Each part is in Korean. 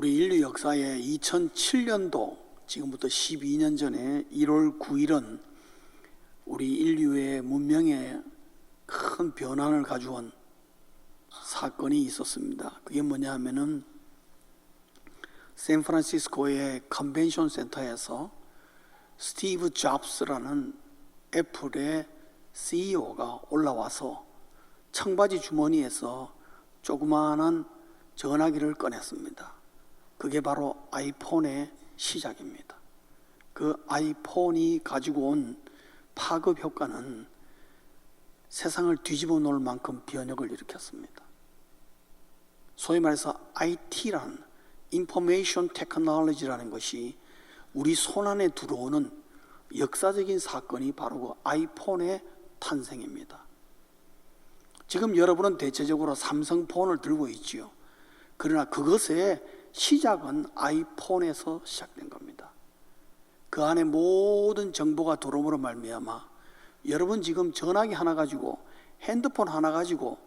우리 인류 역사의 2007년도, 지금부터 12년 전에 1월 9일은 우리 인류의 문명에 큰 변환을 가져온 사건이 있었습니다. 그게 뭐냐 하면은 샌프란시스코의 컨벤션 센터에서 스티브 잡스라는 애플의 CEO가 올라와서 청바지 주머니에서 조그마한 전화기를 꺼냈습니다. 그게 바로 아이폰의 시작입니다. 그 아이폰이 가지고 온 파급 효과는 세상을 뒤집어 놓을 만큼 변혁을 일으켰습니다. 소위 말해서 IT라는 Information Technology라는 것이 우리 손안에 들어오는 역사적인 사건이 바로 그 아이폰의 탄생입니다. 지금 여러분은 대체적으로 삼성폰을 들고 있지요. 그러나 그것의 시작은 아이폰에서 시작된 겁니다. 그 안에 모든 정보가 들어옴으로 말미암아 여러분 지금 전화기 하나 가지고, 핸드폰 하나 가지고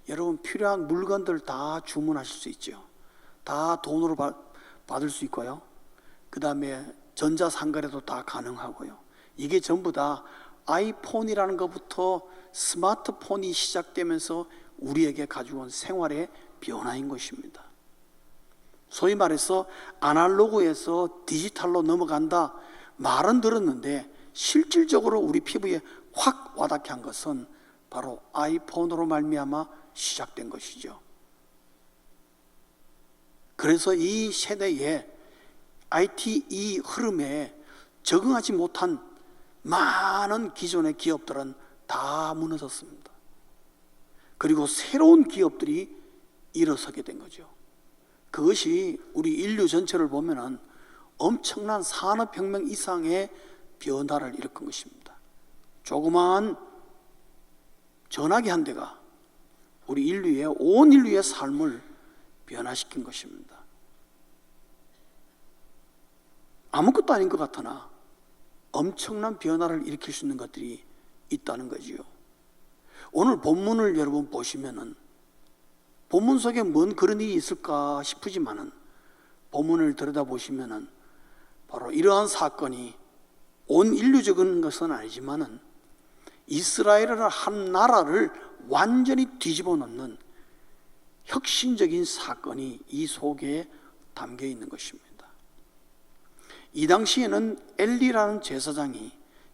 여러분 필요한 물건들 다 주문하실 수 있죠. 다 돈으로 받을 수 있고요. 그 다음에 전자상거래도 다 가능하고요. 이게 전부 다 아이폰이라는 것부터 스마트폰이 시작되면서 우리에게 가지고 온 생활의 변화인 것입니다. 소위 말해서 아날로그에서 디지털로 넘어간다 말은 들었는데 실질적으로 우리 피부에 확 와닿게 한 것은 바로 아이폰으로 말미암아 시작된 것이죠. 그래서 이 세대에 IT 이 흐름에 적응하지 못한 많은 기존의 기업들은 다 무너졌습니다. 그리고 새로운 기업들이 일어서게 된 거죠. 그것이 우리 인류 전체를 보면은 엄청난 산업혁명 이상의 변화를 일으킨 것입니다. 조그마한 전화기 한 대가 우리 온 인류의 삶을 변화시킨 것입니다. 아무것도 아닌 것 같으나 엄청난 변화를 일으킬 수 있는 것들이 있다는 거지요. 오늘 본문을 여러분 보시면은 본문 속에 뭔 그런 일이 있을까 싶으지만은 본문을 들여다보시면은 바로 이러한 사건이 온 인류적인 것은 아니지만은 이스라엘이라는 한 나라를 완전히 뒤집어 놓는 혁신적인 사건이 이 속에 담겨 있는 것입니다. 이 당시에는 엘리라는 제사장이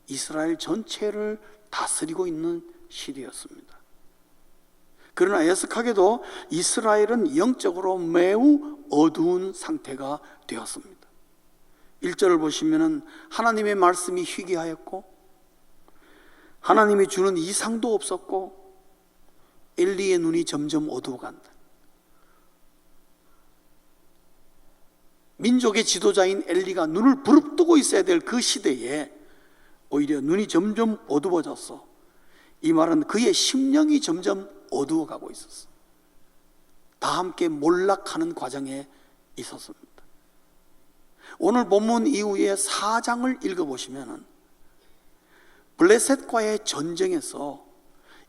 이스라엘 전체를 다스리고 있는 시대였습니다. 그러나 애석하게도 이스라엘은 영적으로 매우 어두운 상태가 되었습니다. 1절을 보시면은 하나님의 말씀이 희귀하였고 하나님이 주는 이상도 없었고 엘리의 눈이 점점 어두워간다. 민족의 지도자인 엘리가 눈을 부릅뜨고 있어야 될 그 시대에 오히려 눈이 점점 어두워졌어. 이 말은 그의 심령이 점점 어두워가고 있었어. 다 함께 몰락하는 과정에 있었습니다. 오늘 본문 이후에 4장을 읽어보시면 블레셋과의 전쟁에서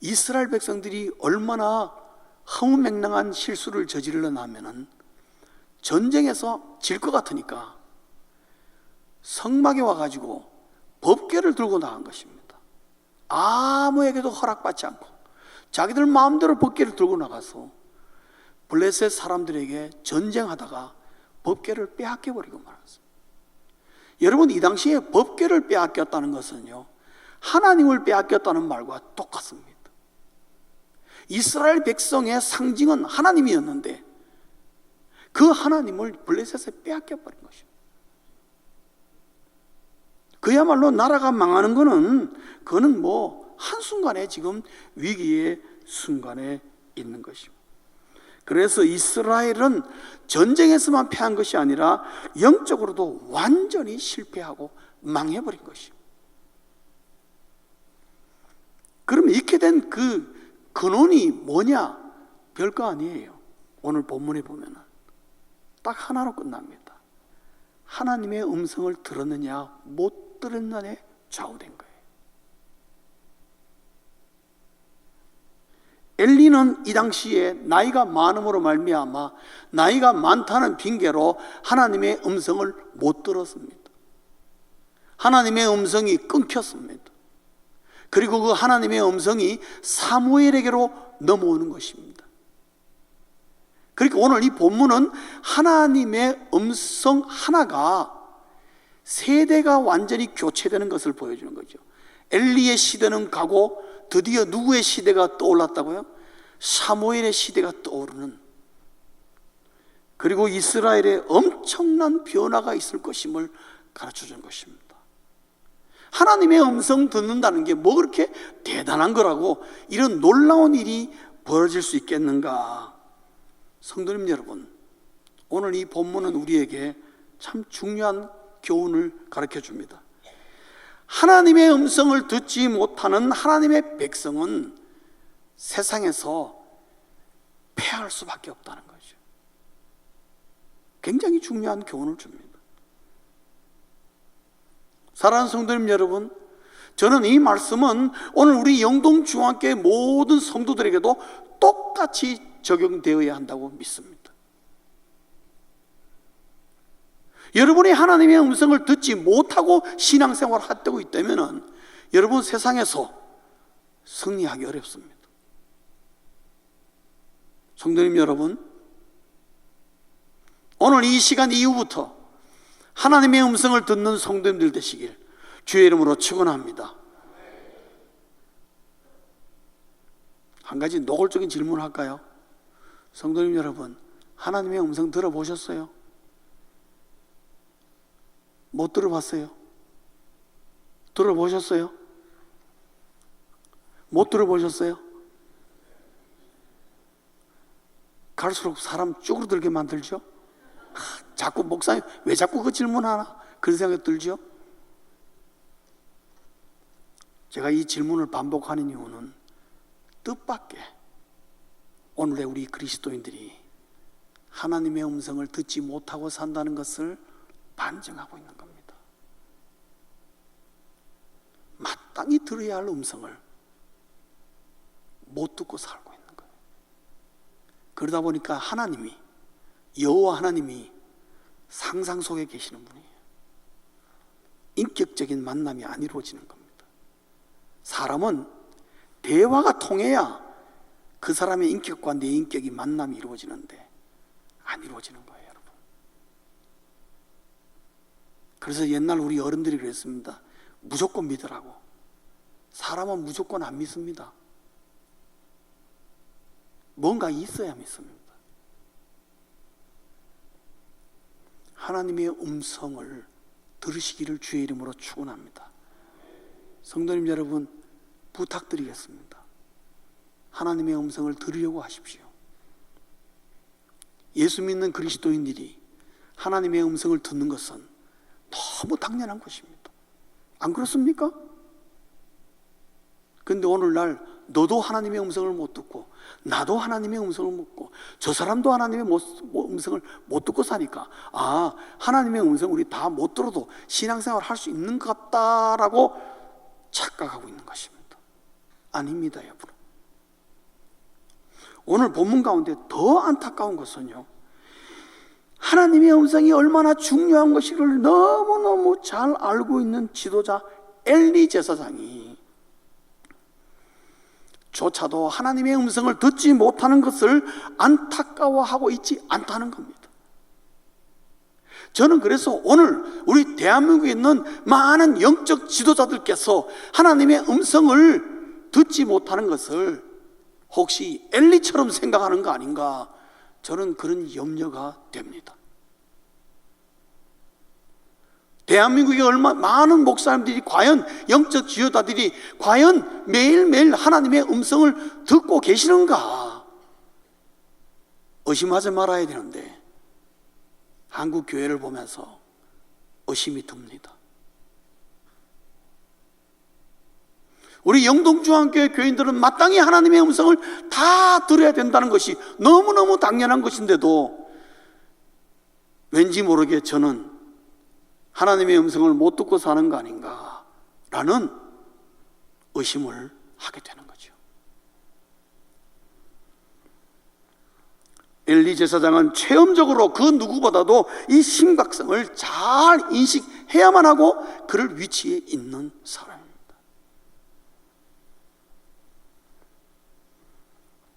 이스라엘 백성들이 얼마나 허무맹랑한 실수를 저질렀나 하면은 전쟁에서 질 것 같으니까 성막에 와가지고 법궤를 들고 나간 것입니다. 아무에게도 허락받지 않고 자기들 마음대로 법궤를 들고 나가서 블레셋 사람들에게 전쟁하다가 법궤를 빼앗겨버리고 말았습니다. 여러분, 이 당시에 법궤를 빼앗겼다는 것은요, 하나님을 빼앗겼다는 말과 똑같습니다. 이스라엘 백성의 상징은 하나님이었는데 그 하나님을 블레셋에 빼앗겨버린 것입니다. 그야말로 나라가 망하는 그거는 뭐 한순간에 지금 위기의 순간에 있는 것입니다. 그래서 이스라엘은 전쟁에서만 패한 것이 아니라 영적으로도 완전히 실패하고 망해버린 것입니다. 그러면 이렇게 된 그 근원이 뭐냐? 별거 아니에요. 오늘 본문에 보면은 딱 하나로 끝납니다. 하나님의 음성을 들었느냐 못 들었느냐에 좌우된 거예요. 엘리는 이 당시에 나이가 많음으로 말미암아 나이가 많다는 핑계로 하나님의 음성을 못 들었습니다. 하나님의 음성이 끊겼습니다. 그리고 그 하나님의 음성이 사무엘에게로 넘어오는 것입니다. 그러니까 오늘 이 본문은 하나님의 음성 하나가 세대가 완전히 교체되는 것을 보여주는 거죠. 엘리의 시대는 가고 드디어 누구의 시대가 떠올랐다고요? 사무엘의 시대가 떠오르는, 그리고 이스라엘에 엄청난 변화가 있을 것임을 가르쳐 준 것입니다. 하나님의 음성 듣는다는 게 뭐 그렇게 대단한 거라고 이런 놀라운 일이 벌어질 수 있겠는가? 성도님 여러분, 오늘 이 본문은 우리에게 참 중요한 교훈을 가르쳐 줍니다. 하나님의 음성을 듣지 못하는 하나님의 백성은 세상에서 패할 수밖에 없다는 거죠. 굉장히 중요한 교훈을 줍니다. 사랑하는 성도님 여러분, 저는 이 말씀은 오늘 우리 영동중앙교회 모든 성도들에게도 똑같이 적용되어야 한다고 믿습니다. 여러분이 하나님의 음성을 듣지 못하고 신앙생활을 하고 있다면 여러분 세상에서 승리하기 어렵습니다. 성도님 여러분, 오늘 이 시간 이후부터 하나님의 음성을 듣는 성도님들 되시길 주의 이름으로 축원합니다. 한 가지 노골적인 질문을 할까요? 성도님 여러분, 하나님의 음성 들어보셨어요? 못 들어봤어요? 들어보셨어요? 못 들어보셨어요? 갈수록 사람 쭈그러들게 만들죠? 자꾸 목사님 왜 자꾸 그 질문하나? 그런 생각이 들죠? 제가 이 질문을 반복하는 이유는 뜻밖의 오늘의 우리 그리스도인들이 하나님의 음성을 듣지 못하고 산다는 것을 반증하고 있는 겁니다. 마땅히 들어야 할 음성을 못 듣고 살고 있는 거예요. 그러다 보니까 하나님이, 여호와 하나님이 상상 속에 계시는 분이에요. 인격적인 만남이 안 이루어지는 겁니다. 사람은 대화가 통해야 그 사람의 인격과 내 인격이 만남이 이루어지는데 안 이루어지는 거예요, 여러분. 그래서 옛날 우리 어른들이 그랬습니다. 무조건 믿으라고. 사람은 무조건 안 믿습니다. 뭔가 있어야 믿습니다. 하나님의 음성을 들으시기를 주의 이름으로 축원합니다. 성도님 여러분, 부탁드리겠습니다. 하나님의 음성을 들으려고 하십시오. 예수 믿는 그리스도인들이 하나님의 음성을 듣는 것은 너무 당연한 것입니다. 안 그렇습니까? 그런데 오늘날 너도 하나님의 음성을 못 듣고 나도 하나님의 음성을 못 듣고 저 사람도 하나님의 음성을 못 듣고 사니까 아, 하나님의 음성 우리 다 못 들어도 신앙생활 할 수 있는 것 같다라고 착각하고 있는 것입니다. 아닙니다, 여러분. 오늘 본문 가운데 더 안타까운 것은요, 하나님의 음성이 얼마나 중요한 것을 너무너무 잘 알고 있는 지도자 엘리 제사장이 조차도 하나님의 음성을 듣지 못하는 것을 안타까워하고 있지 않다는 겁니다. 저는 그래서 오늘 우리 대한민국에 있는 많은 영적 지도자들께서 하나님의 음성을 듣지 못하는 것을 혹시 엘리처럼 생각하는 거 아닌가, 저는 그런 염려가 됩니다. 대한민국에 얼마나 많은 목사님들이, 과연 영적 지도자들이 과연 매일매일 하나님의 음성을 듣고 계시는가 의심하지 말아야 되는데 한국 교회를 보면서 의심이 듭니다. 우리 영동중앙교회 교인들은 마땅히 하나님의 음성을 다 들어야 된다는 것이 너무너무 당연한 것인데도 왠지 모르게 저는 하나님의 음성을 못 듣고 사는 거 아닌가라는 의심을 하게 되는 거죠. 엘리 제사장은 체험적으로 그 누구보다도 이 심각성을 잘 인식해야만 하고 그럴 위치에 있는 사람입니다.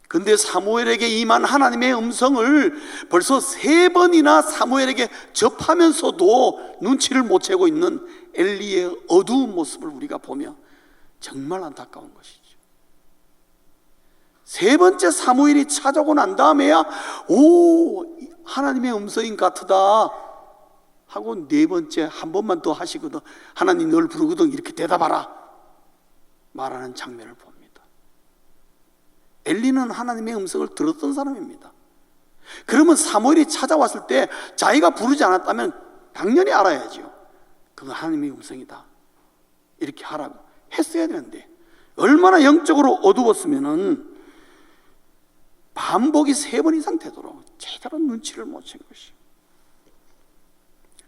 근데 사무엘에게 임한 하나님의 음성을 벌써 3번이나 사무엘에게 접하면서도 눈치를 못 채고 있는 엘리의 어두운 모습을 우리가 보며 정말 안타까운 것이죠. 3번째 사무엘이 찾아오고 난 다음에야 하나님의 음성인 같으다 하고 4번째 한 번만 더 하시거든, 하나님 널 부르거든, 이렇게 대답하라 말하는 장면을 봅니다. 엘리는 하나님의 음성을 들었던 사람입니다. 그러면 사무엘이 찾아왔을 때 자기가 부르지 않았다면 당연히 알아야죠. 그건 하나님의 음성이다, 이렇게 하라고 했어야 되는데 얼마나 영적으로 어두웠으면은 반복이 3번 이상 되도록 제대로 눈치를 못 챈 것이에요.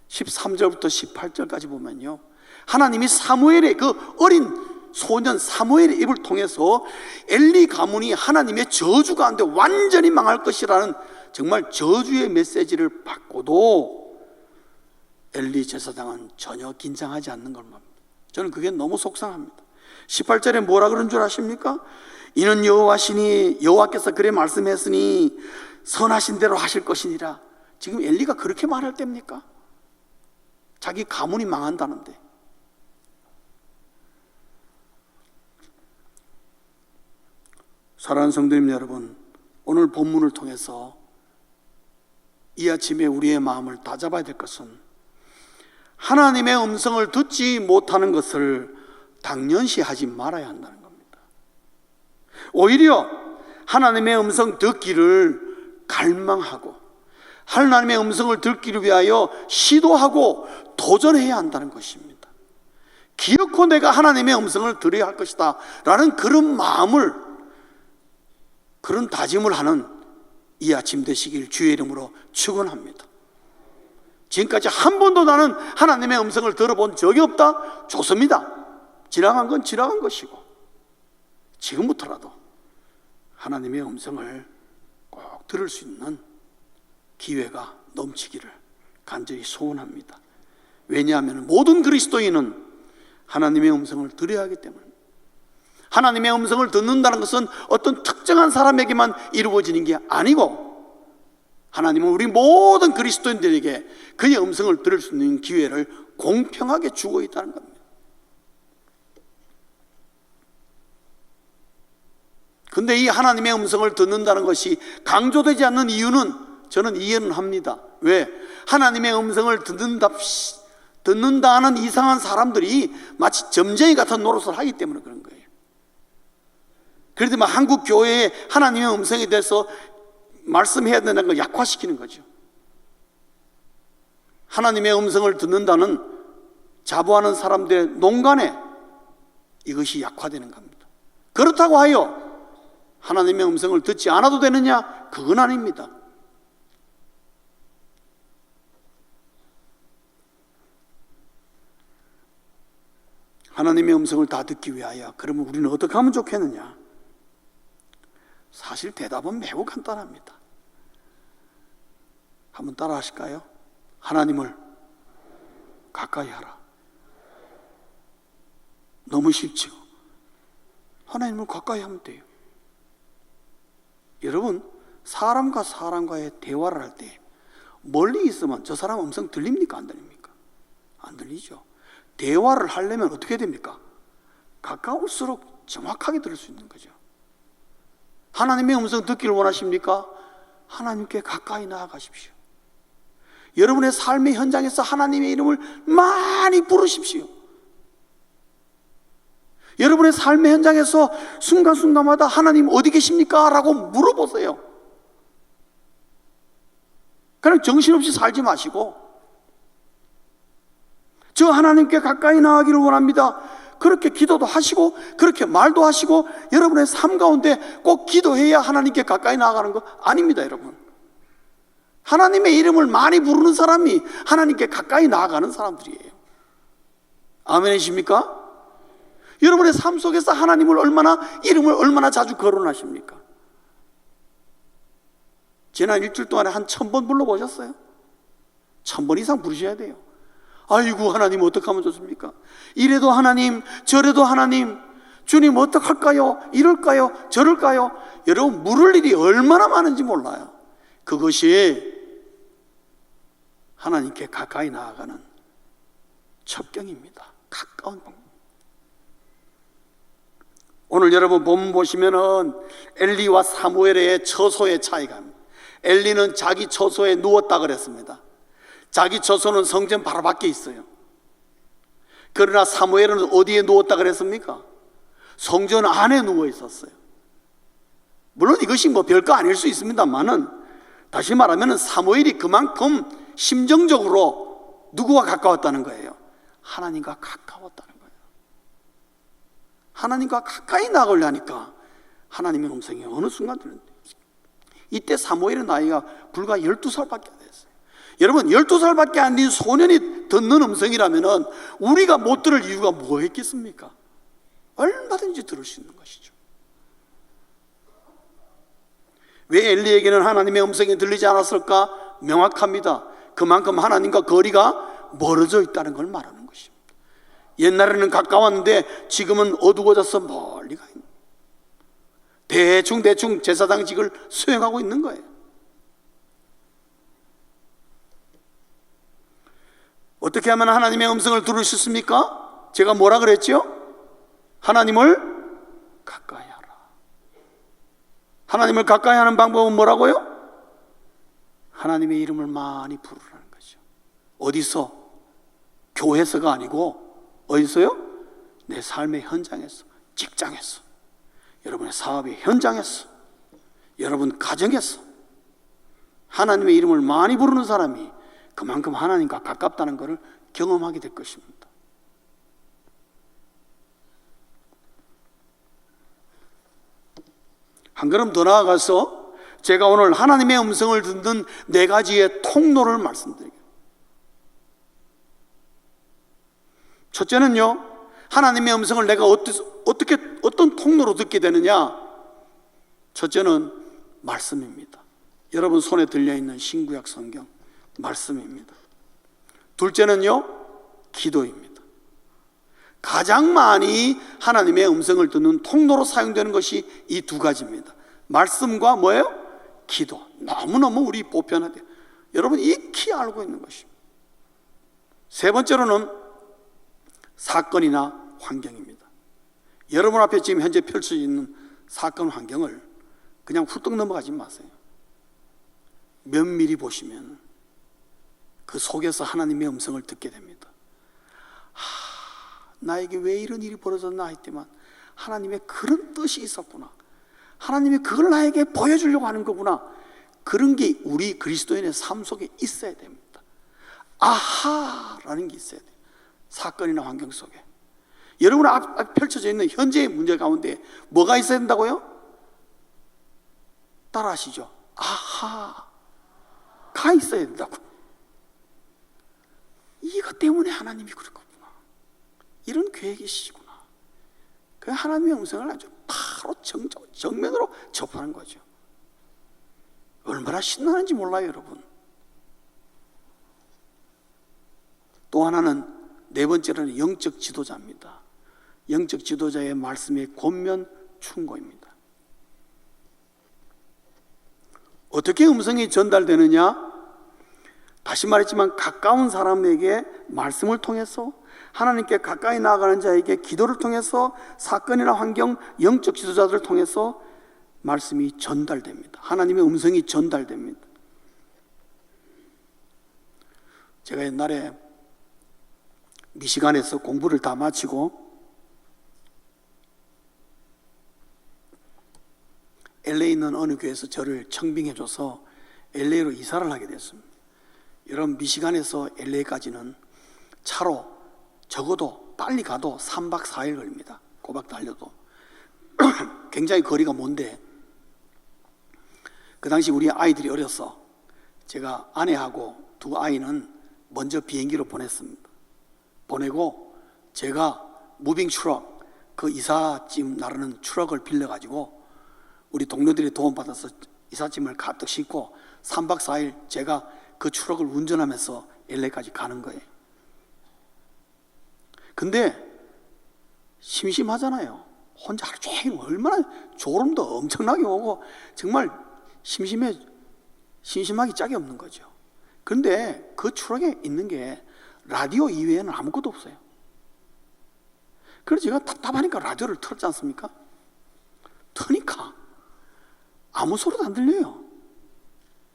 13절부터 18절까지 보면요, 하나님이 사무엘의 그 어린 소년 사무엘의 입을 통해서 엘리 가문이 하나님의 저주 가운데 완전히 망할 것이라는 정말 저주의 메시지를 받고도 엘리 제사장은 전혀 긴장하지 않는 걸 봅니다. 저는 그게 너무 속상합니다. 18절에 뭐라 그런 줄 아십니까? 이는 여호와시니 여호와께서 그래 말씀했으니 선하신 대로 하실 것이니라. 지금 엘리가 그렇게 말할 때입니까? 자기 가문이 망한다는데. 사랑하는 성도님 여러분, 오늘 본문을 통해서 이 아침에 우리의 마음을 다잡아야 될 것은 하나님의 음성을 듣지 못하는 것을 당연시하지 말아야 한다는 겁니다. 오히려 하나님의 음성 듣기를 갈망하고 하나님의 음성을 듣기를 위하여 시도하고 도전해야 한다는 것입니다. 기어코 내가 하나님의 음성을 들어야 할 것이다 라는 그런 마음을, 그런 다짐을 하는 이 아침 되시길 주의 이름으로 축원합니다. 지금까지 한 번도 나는 하나님의 음성을 들어본 적이 없다? 좋습니다. 지나간 건 지나간 것이고 지금부터라도 하나님의 음성을 꼭 들을 수 있는 기회가 넘치기를 간절히 소원합니다. 왜냐하면 모든 그리스도인은 하나님의 음성을 들어야 하기 때문입니다. 하나님의 음성을 듣는다는 것은 어떤 특정한 사람에게만 이루어지는 게 아니고 하나님은 우리 모든 그리스도인들에게 그의 음성을 들을 수 있는 기회를 공평하게 주고 있다는 겁니다. 근데 이 하나님의 음성을 듣는다는 것이 강조되지 않는 이유는 저는 이해는 합니다. 왜? 하나님의 음성을 듣는다 하는 이상한 사람들이 마치 점쟁이 같은 노릇을 하기 때문에 그런 거예요. 그래도 한국 교회에 하나님의 음성에 대해서 말씀해야 된다는 걸 약화시키는 거죠. 하나님의 음성을 듣는다는 자부하는 사람들의 농간에 이것이 약화되는 겁니다. 그렇다고 하여 하나님의 음성을 듣지 않아도 되느냐? 그건 아닙니다. 하나님의 음성을 다 듣기 위하여 그러면 우리는 어떻게 하면 좋겠느냐? 사실 대답은 매우 간단합니다. 한번 따라 하실까요? 하나님을 가까이 하라. 너무 쉽죠? 하나님을 가까이 하면 돼요. 여러분, 사람과 사람과의 대화를 할 때 멀리 있으면 저 사람 음성 들립니까? 안 들립니까? 안 들리죠. 대화를 하려면 어떻게 됩니까? 가까울수록 정확하게 들을 수 있는 거죠. 하나님의 음성 듣기를 원하십니까? 하나님께 가까이 나아가십시오. 여러분의 삶의 현장에서 하나님의 이름을 많이 부르십시오. 여러분의 삶의 현장에서 순간순간마다 하나님 어디 계십니까? 라고 물어보세요. 그냥 정신없이 살지 마시고 저 하나님께 가까이 나아가기를 원합니다. 그렇게 기도도 하시고 그렇게 말도 하시고 여러분의 삶 가운데 꼭 기도해야 하나님께 가까이 나아가는 거 아닙니다. 여러분, 하나님의 이름을 많이 부르는 사람이 하나님께 가까이 나아가는 사람들이에요. 아멘이십니까? 여러분의 삶 속에서 하나님을 이름을 얼마나 자주 거론하십니까? 지난 일주일 동안에 한 1000번 불러보셨어요? 1000번 이상 부르셔야 돼요. 아이고 하나님 어떡하면 좋습니까? 이래도 하나님 저래도 하나님, 주님 어떡할까요? 이럴까요? 저럴까요? 여러분 물을 일이 얼마나 많은지 몰라요. 그것이 하나님께 가까이 나아가는 첩경입니다. 가까운 방법. 오늘 여러분 본문 보시면은 엘리와 사무엘의 처소의 차이가 합니다. 엘리는 자기 처소에 누웠다 그랬습니다. 자기 처소는 성전 바로 밖에 있어요. 그러나 사무엘은 어디에 누웠다 그랬습니까? 성전 안에 누워 있었어요. 물론 이것이 뭐 별거 아닐 수 있습니다만은, 다시 말하면 사무엘이 그만큼 심정적으로 누구와 가까웠다는 거예요? 하나님과 가까웠다는 거예요. 하나님과 가까이 나가려니까 하나님의 음성이 어느 순간 들렸는데, 이때 사무엘의 나이가 불과 12살밖에 안 됐어요. 여러분 12살밖에 안 된 소년이 듣는 음성이라면 우리가 못 들을 이유가 뭐였겠습니까? 얼마든지 들을 수 있는 것이죠. 왜 엘리에게는 하나님의 음성이 들리지 않았을까? 명확합니다. 그만큼 하나님과 거리가 멀어져 있다는 걸 말하는 것입니다. 옛날에는 가까웠는데 지금은 어두워져서 멀리 가 있는, 대충 제사장직을 수행하고 있는 거예요. 어떻게 하면 하나님의 음성을 들을 수 있습니까? 제가 뭐라 그랬죠? 하나님을 가까이 하라. 하나님을 가까이 하는 방법은 뭐라고요? 하나님의 이름을 많이 부르라는 거죠. 어디서? 교회에서가 아니고 어디서요? 내 삶의 현장에서, 직장에서, 여러분의 사업의 현장에서, 여러분 가정에서 하나님의 이름을 많이 부르는 사람이 그만큼 하나님과 가깝다는 것을 경험하게 될 것입니다. 한 걸음 더 나아가서 제가 오늘 하나님의 음성을 듣는 4가지의 통로를 말씀드리겠습니다. 첫째는요, 하나님의 음성을 내가 어떤 통로로 듣게 되느냐? 첫째는 말씀입니다. 여러분 손에 들려있는 신구약 성경 말씀입니다. 둘째는요, 기도입니다. 가장 많이 하나님의 음성을 듣는 통로로 사용되는 것이 이 2가지입니다. 말씀과 뭐예요? 기도. 너무너무 우리 보편화돼요. 여러분 익히 알고 있는 것입니다. 세 번째로는 사건이나 환경입니다. 여러분 앞에 지금 현재 펼쳐져 있는 사건 환경을 그냥 훌떡 넘어가지 마세요. 면밀히 보시면 그 속에서 하나님의 음성을 듣게 됩니다. 나에게 왜 이런 일이 벌어졌나 했지만 하나님의 그런 뜻이 있었구나. 하나님이 그걸 나에게 보여주려고 하는 거구나. 그런 게 우리 그리스도인의 삶 속에 있어야 됩니다. 아하라는 게 있어야 돼요. 사건이나 환경 속에 여러분 앞에 펼쳐져 있는 현재의 문제 가운데 뭐가 있어야 된다고요? 따라하시죠. 아하가 있어야 된다고. 이것 때문에 하나님이 그랬구나. 이런 계획이시구나. 그 하나님의 음성을 아주 바로 정면으로 접하는 거죠. 얼마나 신나는지 몰라요, 여러분. 또 하나는, 4번째로는 영적 지도자입니다. 영적 지도자의 말씀의 권면 충고입니다. 어떻게 음성이 전달되느냐? 다시 말했지만 가까운 사람에게 말씀을 통해서, 하나님께 가까이 나아가는 자에게 기도를 통해서, 사건이나 환경, 영적 지도자들을 통해서 말씀이 전달됩니다. 하나님의 음성이 전달됩니다. 제가 옛날에 미시간에서 공부를 다 마치고 LA에 있는 어느 교회에서 저를 청빙해줘서 LA로 이사를 하게 됐습니다. 여러분, 미시간에서 LA까지는 차로 적어도 빨리 가도 3박 4일 걸립니다. 꼬박 달려도. 굉장히 거리가 먼데, 그 당시 우리 아이들이 어려서 제가 아내하고 2 아이는 먼저 비행기로 보냈습니다. 보내고 제가 무빙 트럭, 그 이삿짐 나르는 트럭을 빌려가지고 우리 동료들이 도움받아서 이삿짐을 가득 싣고 3박 4일 제가 그 트럭을 운전하면서 LA까지 가는 거예요. 근데 심심하잖아요. 혼자 하루 종일 얼마나 졸음도 엄청나게 오고 정말 심심하기 짝이 없는 거죠. 그런데 그 트럭에 있는 게 라디오 이외에는 아무것도 없어요. 그래서 제가 답답하니까 라디오를 틀었지 않습니까? 트니까 아무 소리도 안 들려요.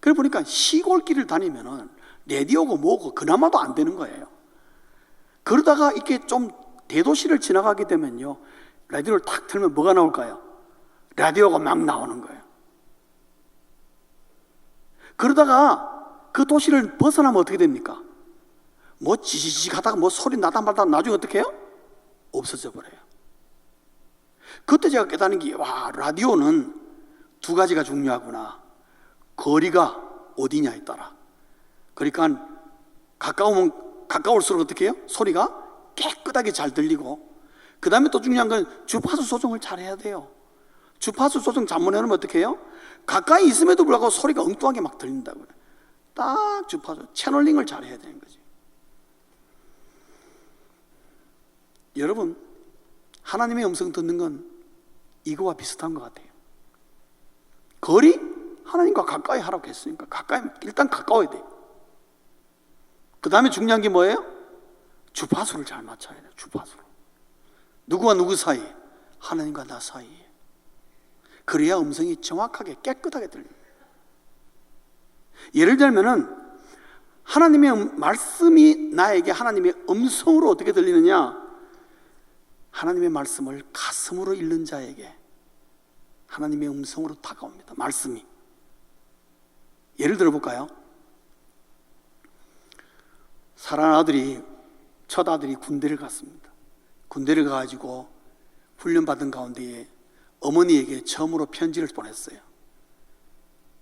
그래 보니까 시골길을 다니면은 라디오고 뭐고 그나마도 안 되는 거예요. 그러다가 이렇게 좀 대도시를 지나가게 되면요, 라디오를 탁 틀면 뭐가 나올까요? 라디오가 막 나오는 거예요. 그러다가 그 도시를 벗어나면 어떻게 됩니까? 뭐 지지직 하다가 뭐 소리 나다 말다 나중에 어떻게 해요? 없어져 버려요. 그때 제가 깨닫는 게, 와, 라디오는 두 가지가 중요하구나. 거리가 어디냐에 따라. 그러니까 가까울수록 어떻게 해요? 소리가 깨끗하게 잘 들리고, 그 다음에 또 중요한 건 주파수 조정을 잘 해야 돼요. 주파수 조정 잘못해놓으면 어떻게 해요? 가까이 있음에도 불구하고 소리가 엉뚱하게 막 들린다고요. 딱 주파수, 채널링을 잘 해야 되는 거지. 여러분, 하나님의 음성 듣는 건 이거와 비슷한 것 같아요. 거리? 하나님과 가까이 하라고 했으니까 일단 가까워야 돼요. 그 다음에 중요한 게 뭐예요? 주파수를 잘 맞춰야 돼요. 주파수로. 누구와 누구 사이? 하나님과 나 사이에. 그래야 음성이 정확하게 깨끗하게 들립니다. 예를 들면은 하나님의 말씀이 나에게 하나님의 음성으로 어떻게 들리느냐? 하나님의 말씀을 가슴으로 읽는 자에게 하나님의 음성으로 다가옵니다. 말씀이. 예를 들어볼까요? 사랑하는 아들이, 첫 아들이 군대를 갔습니다. 군대를 가가지고 훈련받은 가운데에 어머니에게 처음으로 편지를 보냈어요.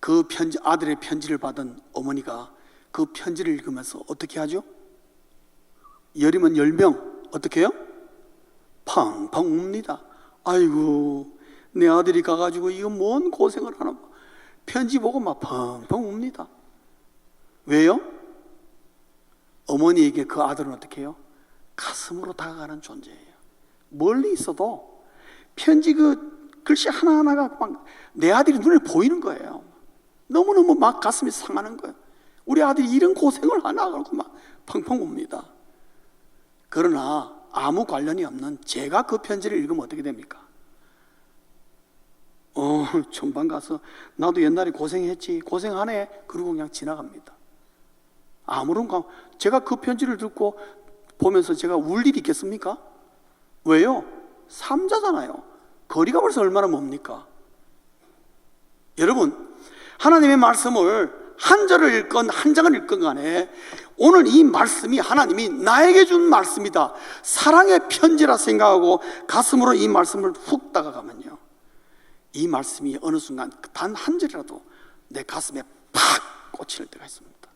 그 편지, 아들의 편지를 받은 어머니가 그 편지를 읽으면서 어떻게 하죠? 열이면 10명 어떻게 해요? 팡팡 웁니다. 아이고, 내 아들이 가가지고 이거 뭔 고생을 하나, 편지 보고 막 팡팡 웁니다. 왜요? 어머니에게 그 아들은 어떻게 해요? 가슴으로 다가가는 존재예요. 멀리 있어도 편지 그 글씨 하나하나가 막 내 아들이 눈에 보이는 거예요. 너무너무 막 가슴이 상하는 거예요. 우리 아들이 이런 고생을 하나 하고 막 펑펑 웁니다. 그러나 아무 관련이 없는 제가 그 편지를 읽으면 어떻게 됩니까? 전방 가서 나도 옛날에 고생했지, 고생하네, 그러고 그냥 지나갑니다. 아무런 제가 그 편지를 듣고 보면서 제가 울 일이 있겠습니까? 왜요? 삼자잖아요. 거리가 벌써 얼마나 멉니까? 여러분, 하나님의 말씀을 한 절을 읽건 한 장을 읽건 간에 오늘 이 말씀이 하나님이 나에게 준 말씀이다, 사랑의 편지라 생각하고 가슴으로 이 말씀을 훅 다가가면요, 이 말씀이 어느 순간 단 한 절이라도 내 가슴에 팍 꽂힐 때가 있습니다.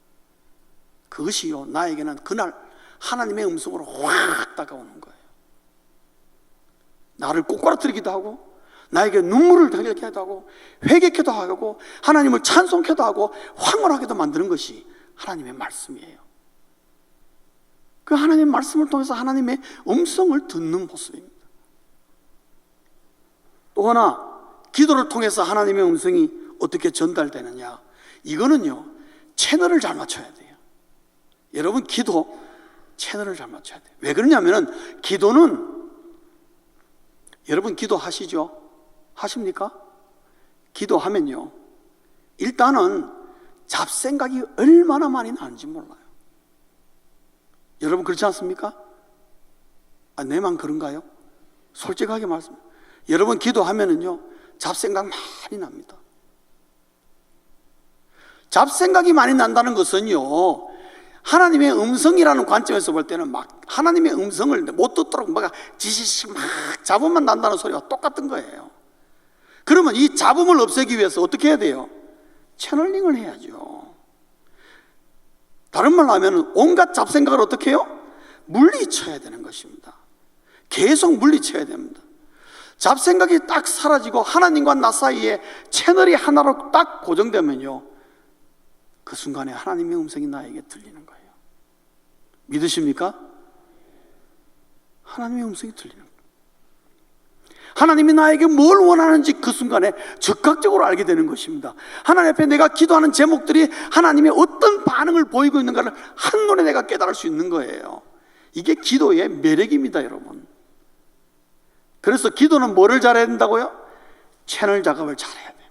그것이요, 나에게는 그날 하나님의 음성으로 확 다가오는 거예요. 나를 꼬꾸라뜨리기도 하고, 나에게 눈물을 흘리게 하고, 회개케도 하고, 하나님을 찬송케도 하고, 황홀하게도 만드는 것이 하나님의 말씀이에요. 그 하나님의 말씀을 통해서 하나님의 음성을 듣는 모습입니다. 또 하나, 기도를 통해서 하나님의 음성이 어떻게 전달되느냐, 이거는요, 채널을 잘 맞춰야 돼요. 여러분, 기도 채널을 잘 맞춰야 돼요. 왜 그러냐면은 기도는, 여러분 기도하시죠? 하십니까? 기도하면요, 일단은 잡생각이 얼마나 많이 나는지 몰라요. 여러분 그렇지 않습니까? 내만 그런가요? 솔직하게 말씀, 여러분 기도하면은요, 잡생각 많이 납니다. 잡생각이 많이 난다는 것은요, 하나님의 음성이라는 관점에서 볼 때는 막 하나님의 음성을 못 듣도록 막 지시시 막 잡음만 난다는 소리와 똑같은 거예요. 그러면 이 잡음을 없애기 위해서 어떻게 해야 돼요? 채널링을 해야죠. 다른 말로 하면 온갖 잡생각을 어떻게 해요? 물리쳐야 되는 것입니다. 계속 물리쳐야 됩니다. 잡생각이 딱 사라지고 하나님과 나 사이에 채널이 하나로 딱 고정되면요, 그 순간에 하나님의 음성이 나에게 들리는 거예요. 믿으십니까? 하나님의 음성이 들리는 거예요. 하나님이 나에게 뭘 원하는지 그 순간에 즉각적으로 알게 되는 것입니다. 하나님 앞에 내가 기도하는 제목들이 하나님의 어떤 반응을 보이고 있는가를 한눈에 내가 깨달을 수 있는 거예요. 이게 기도의 매력입니다, 여러분. 그래서 기도는 뭐를 잘해야 된다고요? 채널 작업을 잘해야 돼요.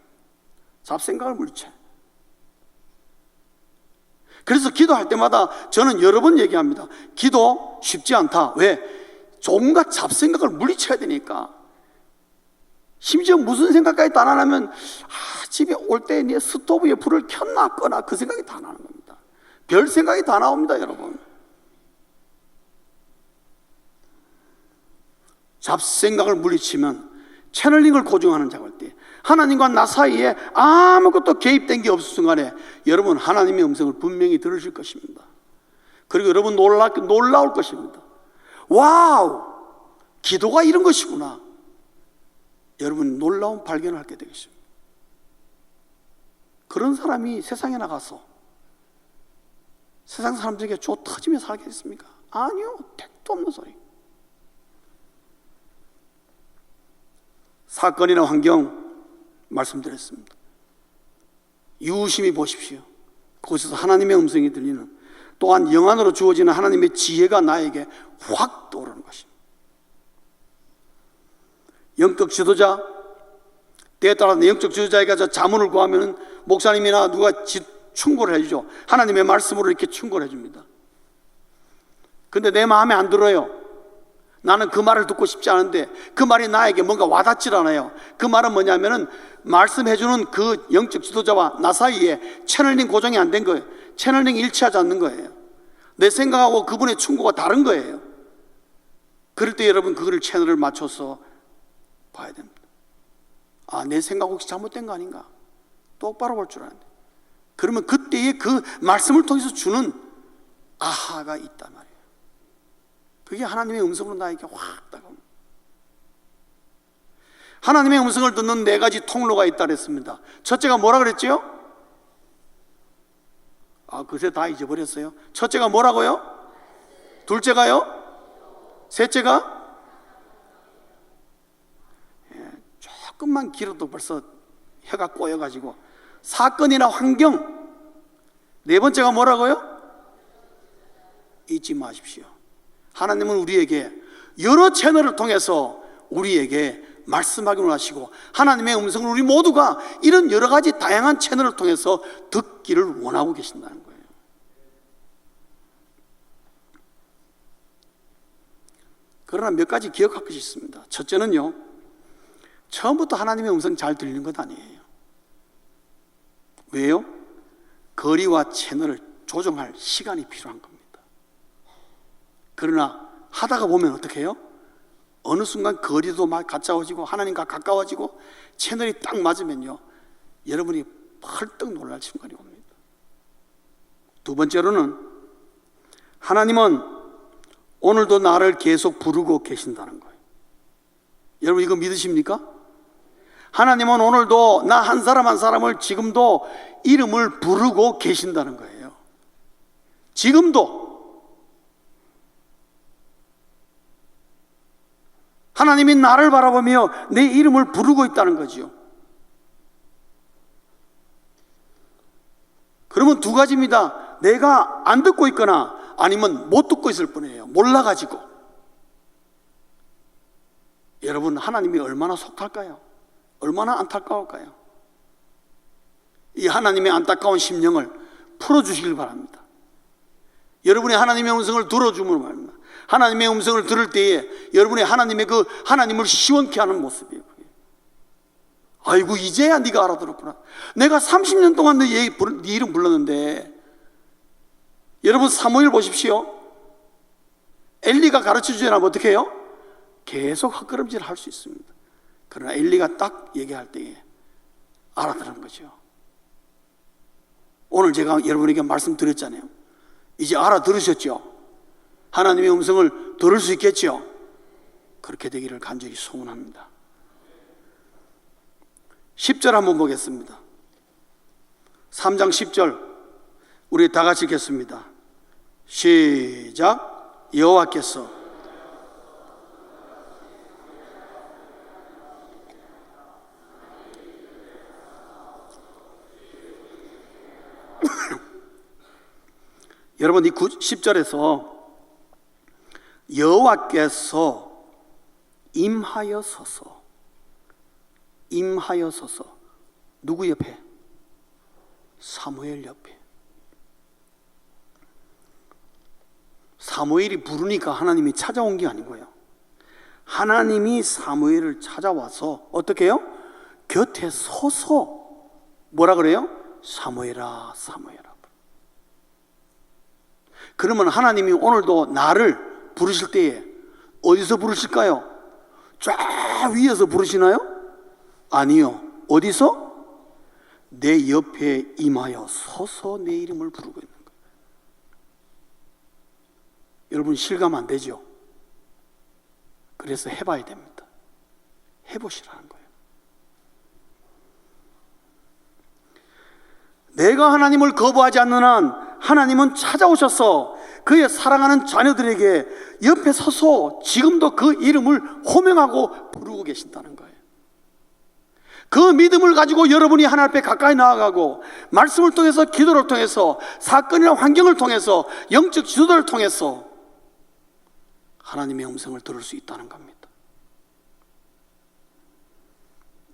잡생각을 물리쳐. 그래서 기도할 때마다 저는 여러 번 얘기합니다. 기도 쉽지 않다. 왜? 온갖 잡생각을 물리쳐야 되니까. 심지어 무슨 생각까지 다 나면 집에 올 때 내 스토브에 불을 켰나 끄나 그 생각이 다 나는 겁니다. 별 생각이 다 나옵니다, 여러분. 잡생각을 물리치면 채널링을 고정하는 작업할 때 하나님과 나 사이에 아무것도 개입된 게 없을 순간에 여러분 하나님의 음성을 분명히 들으실 것입니다. 그리고 여러분 놀라울 것입니다. 와우! 기도가 이런 것이구나. 여러분 놀라운 발견을 하게 되겠습니다. 그런 사람이 세상에 나가서 세상 사람들에게 조 터지며 살겠습니까? 아니요. 택도 없는 소리. 사건이나 환경 말씀드렸습니다. 유심히 보십시오. 그곳에서 하나님의 음성이 들리는, 또한 영안으로 주어지는 하나님의 지혜가 나에게 확 떠오르는 것입니다. 영적 지도자, 때에 따라 영적 지도자에게 자문을 구하면 목사님이나 누가 충고를 해주죠. 하나님의 말씀으로 이렇게 충고를 해줍니다. 근데 내 마음에 안 들어요. 나는 그 말을 듣고 싶지 않은데 그 말이 나에게 뭔가 와닿질 않아요. 그 말은 뭐냐면은 말씀해주는 그 영적 지도자와 나 사이에 채널링 고정이 안 된 거예요. 채널링이 일치하지 않는 거예요. 내 생각하고 그분의 충고가 다른 거예요. 그럴 때 여러분 그거를 채널을 맞춰서 봐야 됩니다. 아, 내 생각 혹시 잘못된 거 아닌가? 똑바로 볼 줄 아는데. 그러면 그때의 그 말씀을 통해서 주는 아하가 있단 말이에요. 그게 하나님의 음성으로 나에게 확 다가옵니다. 하나님의 음성을 듣는 4가지 통로가 있다 그랬습니다. 첫째가 뭐라 그랬죠? 그새 다 잊어버렸어요. 첫째가 뭐라고요? 둘째가요? 셋째가? 조금만 길어도 벌써 혀가 꼬여가지고. 사건이나 환경. 4번째가 뭐라고요? 잊지 마십시오. 하나님은 우리에게 여러 채널을 통해서 우리에게 말씀하기를 하시고 하나님의 음성을 우리 모두가 이런 여러 가지 다양한 채널을 통해서 듣기를 원하고 계신다는 거예요. 그러나 몇 가지 기억할 것이 있습니다. 첫째는요, 처음부터 하나님의 음성 잘 들리는 것 아니에요. 왜요? 거리와 채널을 조정할 시간이 필요한 겁니다. 그러나 하다가 보면 어떻게 해요? 어느 순간 거리도 막 가까워지고 하나님과 가까워지고 채널이 딱 맞으면요, 여러분이 펄떡 놀랄 순간이 옵니다. 두 번째로는 하나님은 오늘도 나를 계속 부르고 계신다는 거예요. 여러분 이거 믿으십니까? 하나님은 오늘도 나 한 사람 한 사람을 지금도 이름을 부르고 계신다는 거예요. 지금도 하나님이 나를 바라보며 내 이름을 부르고 있다는 거지요. 그러면 두 가지입니다. 내가 안 듣고 있거나 아니면 못 듣고 있을 뿐이에요. 몰라가지고. 여러분 하나님이 얼마나 속탈까요? 얼마나 안타까울까요? 이 하나님의 안타까운 심령을 풀어주시길 바랍니다. 여러분이 하나님의 음성을 들어주면 말입니다. 하나님의 음성을 들을 때에 여러분이 하나님의 그 하나님을 시원케 하는 모습이에요. 아이고 이제야 네가 알아들었구나. 내가 30년 동안 네 이름 불렀는데. 여러분 사무엘 보십시오. 엘리가 가르쳐주지 않으면 어떻게 해요? 계속 헛걸음질을 할 수 있습니다. 그러나 엘리가 딱 얘기할 때에 알아들은 거죠. 오늘 제가 여러분에게 말씀드렸잖아요. 이제 알아들으셨죠? 하나님의 음성을 들을 수 있겠죠? 그렇게 되기를 간절히 소원합니다. 10절 한번 보겠습니다. 3장 10절 우리 다 같이 읽겠습니다. 시작. 여호와께서 여러분 이 10절에서 여호와께서 임하여서서 누구 옆에? 사무엘 옆에. 사무엘이 부르니까 하나님이 찾아온 게 아니고요, 하나님이 사무엘을 찾아와서 어떻게 해요? 곁에 서서 뭐라 그래요? 사무엘아 사무엘아. 그러면 하나님이 오늘도 나를 부르실 때에 어디서 부르실까요? 쫙 위에서 부르시나요? 아니요. 어디서? 내 옆에 임하여 서서 내 이름을 부르고 있는 거예요. 여러분 실감 안 되죠? 그래서 해봐야 됩니다. 해보시라는 거예요. 내가 하나님을 거부하지 않는 한 하나님은 찾아오셔서 그의 사랑하는 자녀들에게 옆에 서서 지금도 그 이름을 호명하고 부르고 계신다는 거예요. 그 믿음을 가지고 여러분이 하나님 앞에 가까이 나아가고 말씀을 통해서, 기도를 통해서, 사건이나 환경을 통해서, 영적 지도를 통해서 하나님의 음성을 들을 수 있다는 겁니다.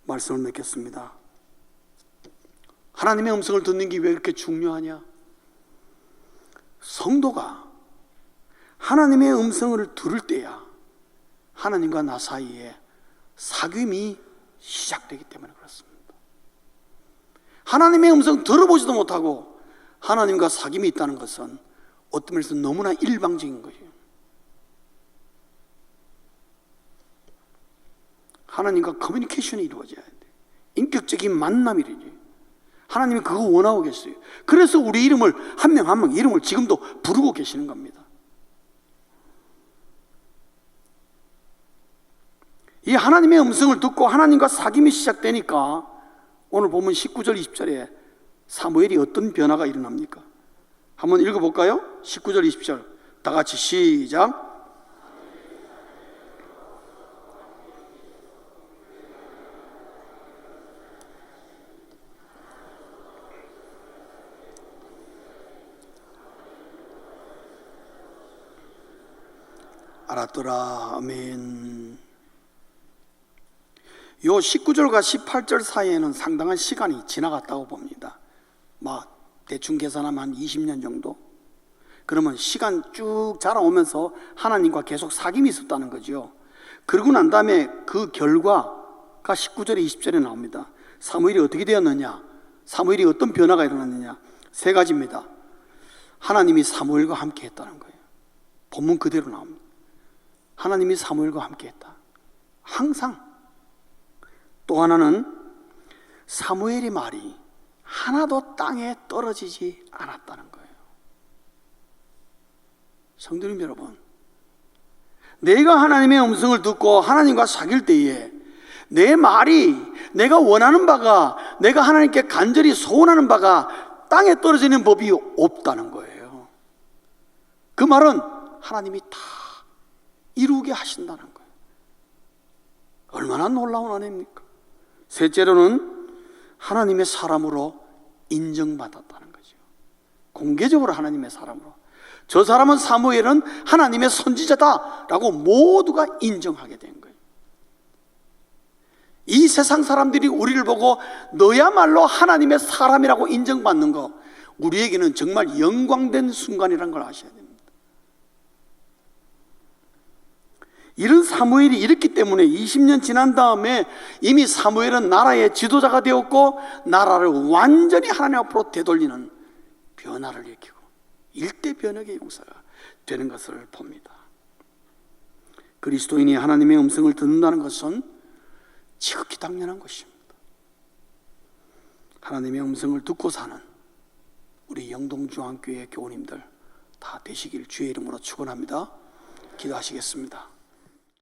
말씀을 맺겠습니다. 하나님의 음성을 듣는 게 왜 이렇게 중요하냐? 성도가 하나님의 음성을 들을 때야 하나님과 나 사이에 사귐이 시작되기 때문에 그렇습니다. 하나님의 음성 들어보지도 못하고 하나님과 사귐이 있다는 것은 어떤 면에서 너무나 일방적인 거예요. 하나님과 커뮤니케이션이 이루어져야 돼. 인격적인 만남이 이루어져요. 하나님이 그거 원하고 계세요. 그래서 우리 이름을 한 명 한 명 이름을 지금도 부르고 계시는 겁니다. 이 하나님의 음성을 듣고 하나님과 사귐이 시작되니까 오늘 보면 19절 20절에 사무엘이 어떤 변화가 일어납니까? 한번 읽어볼까요? 19절 20절 다 같이 시작. 알았더라. 아멘. 요 19절과 18절 사이에는 상당한 시간이 지나갔다고 봅니다. 대충 계산하면 한 20년 정도. 그러면 시간 쭉 자라오면서 하나님과 계속 사귐이 있었다는 거죠. 그러고 난 다음에 그 결과가 19절에 20절에 나옵니다. 사무엘이 어떻게 되었느냐? 사무엘이 어떤 변화가 일어났느냐? 세 가지입니다. 하나님이 사무엘과 함께 했다는 거예요. 본문 그대로 나옵니다. 하나님이 사무엘과 함께 했다. 항상. 또 하나는 사무엘의 말이 하나도 땅에 떨어지지 않았다는 거예요. 성도님 여러분, 내가 하나님의 음성을 듣고 하나님과 사귈 때에 내 말이 내가 원하는 바가, 내가 하나님께 간절히 소원하는 바가 땅에 떨어지는 법이 없다는 거예요. 그 말은 하나님이 다 이루게 하신다는 거예요. 얼마나 놀라운 은혜입니까? 셋째로는 하나님의 사람으로 인정받았다는 거죠. 공개적으로 하나님의 사람으로. 저 사람은 사무엘은 하나님의 선지자다라고 모두가 인정하게 된 거예요. 이 세상 사람들이 우리를 보고 너야말로 하나님의 사람이라고 인정받는 거, 우리에게는 정말 영광된 순간이라는 걸 아셔야 됩니다. 이런 사무엘이 있기 때문에 20년 지난 다음에 이미 사무엘은 나라의 지도자가 되었고 나라를 완전히 하나님 앞으로 되돌리는 변화를 일으키고 일대 변혁의 용사가 되는 것을 봅니다. 그리스도인이 하나님의 음성을 듣는다는 것은 지극히 당연한 것입니다. 하나님의 음성을 듣고 사는 우리 영동중앙교회 교우님들 다 되시길 주의 이름으로 축원합니다. 기도하시겠습니다.